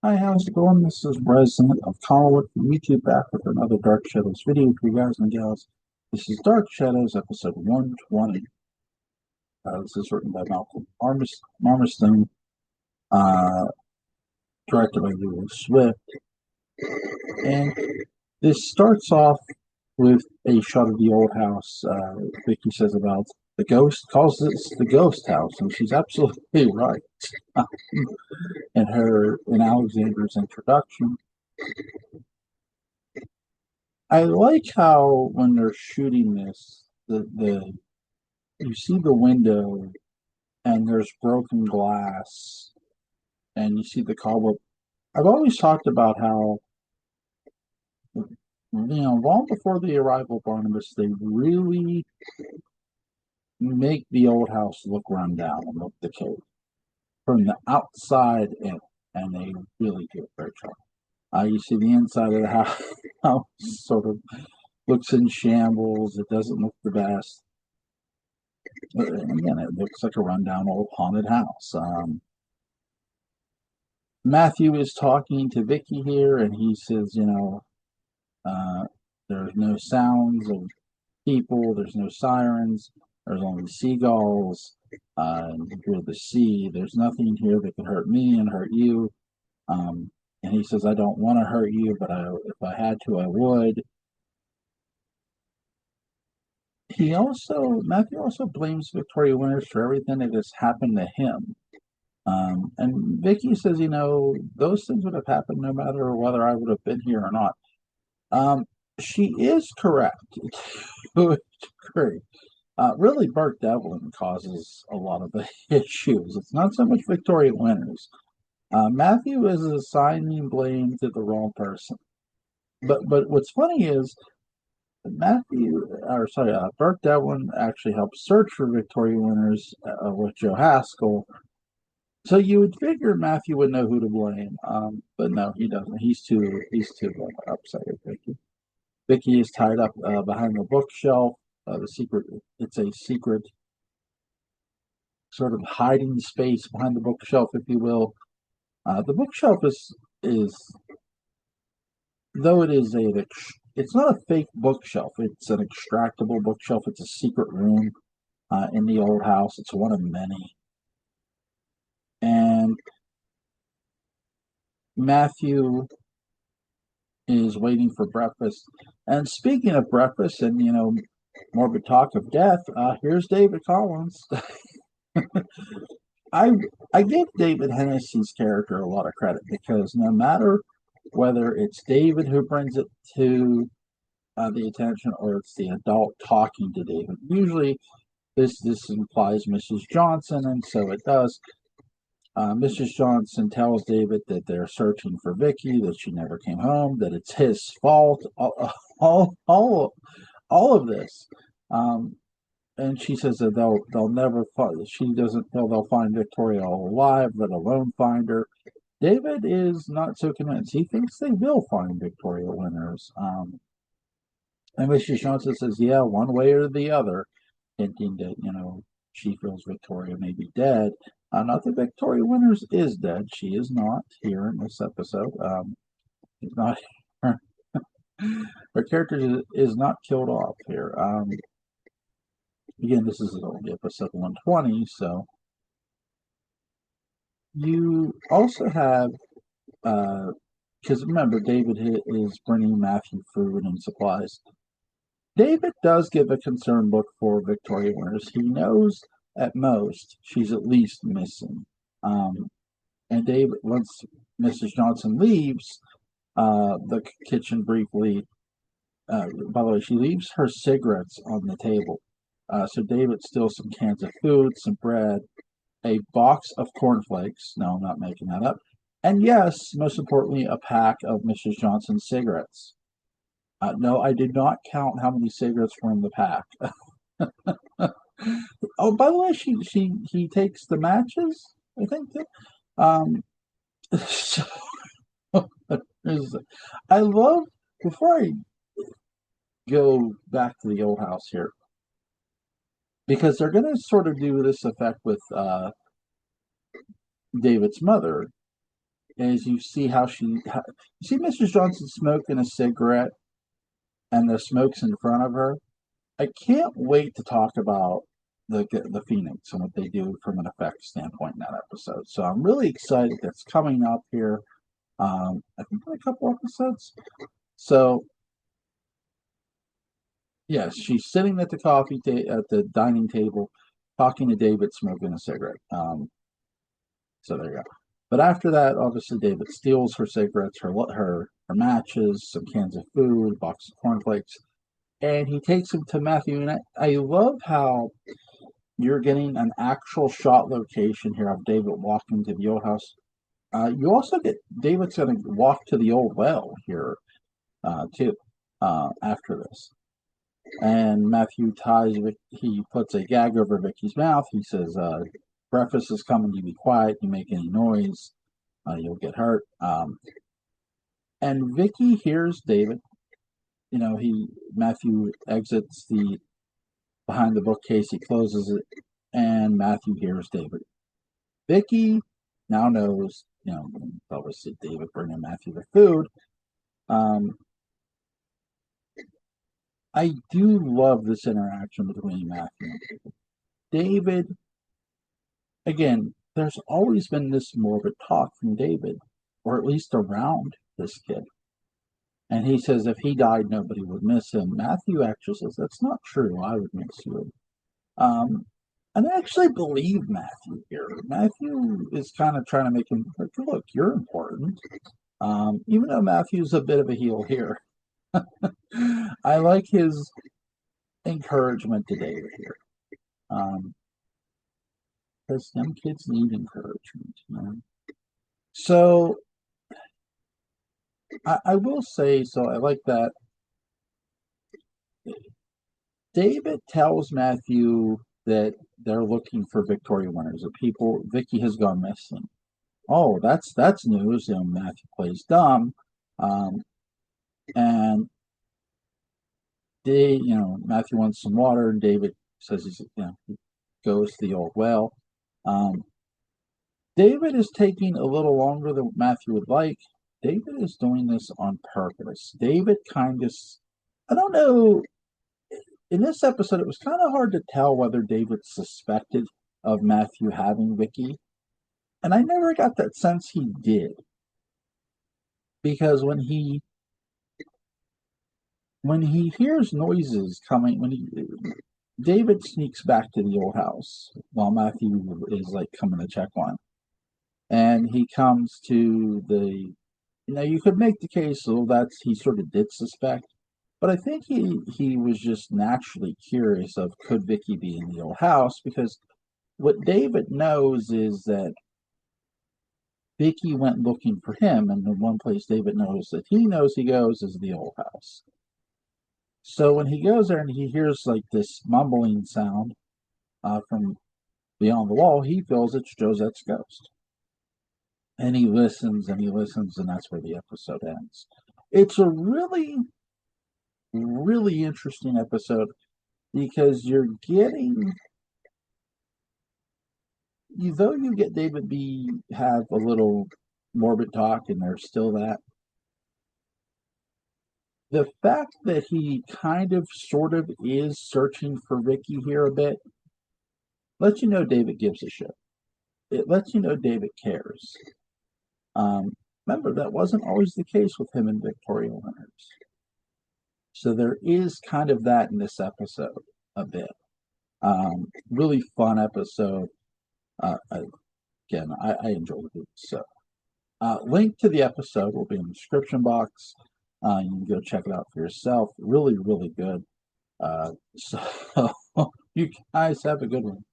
Hi, how's it going? This is Resident of Collinwood from YouTube back with another Dark Shadows video for you guys and gals. This is Dark Shadows episode 120. This is written by Malcolm Marmoston, uh, directed by Lulu Swift. And this starts off with a shot of the old house. Vicky says about the ghost, calls this the ghost house, and she's absolutely right. In Alexander's introduction, I like how when they're shooting this, the you see the window and there's broken glass and you see the cobweb. I've always talked about how long before the arrival of Barnabas, they really make the old house look run down and look decayed from the outside in, and they really do a great job. You see the inside of the house sort of looks in shambles. It doesn't look the best. And again, it looks like a rundown old haunted house. Matthew is talking to Vicky here, and he says, uh, there's no sounds of people, there's no sirens, there's only seagulls, and you hear the sea. There's nothing here that could hurt me and hurt you. And he says, I don't want to hurt you, but if I had to, I would. Matthew also blames Victoria Winters for everything that has happened to him. And Vicky says, those things would have happened no matter whether I would have been here or not. She is correct to a degree. Really, Bert Devlin causes a lot of the issues. It's not so much Victoria Winters. Matthew is assigning blame to the wrong person. But what's funny is Bert Devlin actually helped search for Victoria Winters with Joe Haskell. So you would figure Matthew would know who to blame, but no, he doesn't. He's too upset with Vicky. Vicky is tied up behind the bookshelf. It's a secret sort of hiding space behind the bookshelf, if you will. The bookshelf is though it is it's not a fake bookshelf. It's an extractable bookshelf. It's a secret room in the old house. It's one of many. And Matthew is waiting for breakfast. And speaking of breakfast and, morbid talk of death, here's David Collins. I I give David Hennessy's character a lot of credit because no matter whether it's David who brings it to the attention or it's the adult talking to David, usually this implies Mrs. Johnson, and so it does. Mrs. Johnson tells David that they're searching for Vicky, that she never came home, that it's his fault, all of this. And she says that they'll never find. She doesn't feel they'll find Victoria alive, let alone find her. David is not so convinced. He thinks they will find Victoria Winters. And Mrs. Johnson says, "Yeah, one way or the other," hinting that she feels Victoria may be dead. Not that Victoria Winters is dead. She is not here in this episode. She's not. Her character is not killed off here. Again, this is only episode 120, so you also have because remember, David is bringing Matthew food and supplies. David does give a concerned look for Victoria Winters. He knows at most she's at least missing. And David, once Mrs. Johnson leaves the kitchen briefly, by the way, she leaves her cigarettes on the table. So David steals some cans of food, some bread, a box of cornflakes. No, I'm not making that up. And yes, most importantly, a pack of Mrs. Johnson's cigarettes. No, I did not count how many cigarettes were in the pack. Oh, by the way, he takes the matches. I think. So, I love before I go back to the old house here because they're going to sort of do this effect with David's mother. is you see you see Mrs. Johnson smoking a cigarette, and the smoke's in front of her. I can't wait to talk about the Phoenix and what they do from an effects standpoint in that episode. So I'm really excited that's coming up here. I think in a couple episodes. So yes, she's sitting at the at the dining table, talking to David, smoking a cigarette. So there you go. But after that, obviously, David steals her cigarettes, her matches, some cans of food, a box of cornflakes, and he takes them to Matthew. And I love how you're getting an actual shot location here of David walking to the old house. You also get David's going to walk to the old well here too after this. And Matthew he puts a gag over Vicky's mouth. He says, breakfast is coming, you be quiet, you make any noise, you'll get hurt. And Vicky hears David. Matthew exits the behind the bookcase, he closes it, and Matthew hears David. Vicky now knows, obviously David bringing Matthew the food. I do love this interaction between Matthew and David. David, again, there's always been this morbid talk from David, or at least around this kid. And he says if he died, nobody would miss him. Matthew actually says, that's not true. I would miss you. And I actually believe Matthew here. Matthew is kind of trying to make him look, you're important. Even though Matthew's a bit of a heel here. I like his encouragement to David here. Because some kids need encouragement, So I will say, so I like that. David tells Matthew that they're looking for Victoria Winters. That Vicky has gone missing. Oh, that's news. Matthew plays dumb, and Matthew wants some water, and David says he goes to the old well. David is taking a little longer than Matthew would like. David is doing this on purpose. David I don't know. In this episode, it was kind of hard to tell whether David suspected of Matthew having Vicky. And I never got that sense he did. Because when he hears noises coming, David sneaks back to the old house while Matthew is coming to check on him. And he comes to you could make the case, he sort of did suspect, but I think he was just naturally curious of could Vicky be in the old house, because what David knows is that Vicky went looking for him, and the one place David knows that he goes is the old house. So when he goes there and he hears this mumbling sound from beyond the wall, he feels it's Josette's ghost. And he listens and he listens, and that's where the episode ends. It's a really, really interesting episode because you're getting, though you get David B have a little morbid talk, and there's still that. The fact that he kind of sort of is searching for Vicky here a bit lets you know David gives a shit. It lets you know David cares. Remember, that wasn't always the case with him and Victoria Winters. So there is kind of that in this episode a bit. Really fun episode. Again, I enjoyed it. So, link to the episode will be in the description box. You can go check it out for yourself. Really, really good. So, you guys have a good one.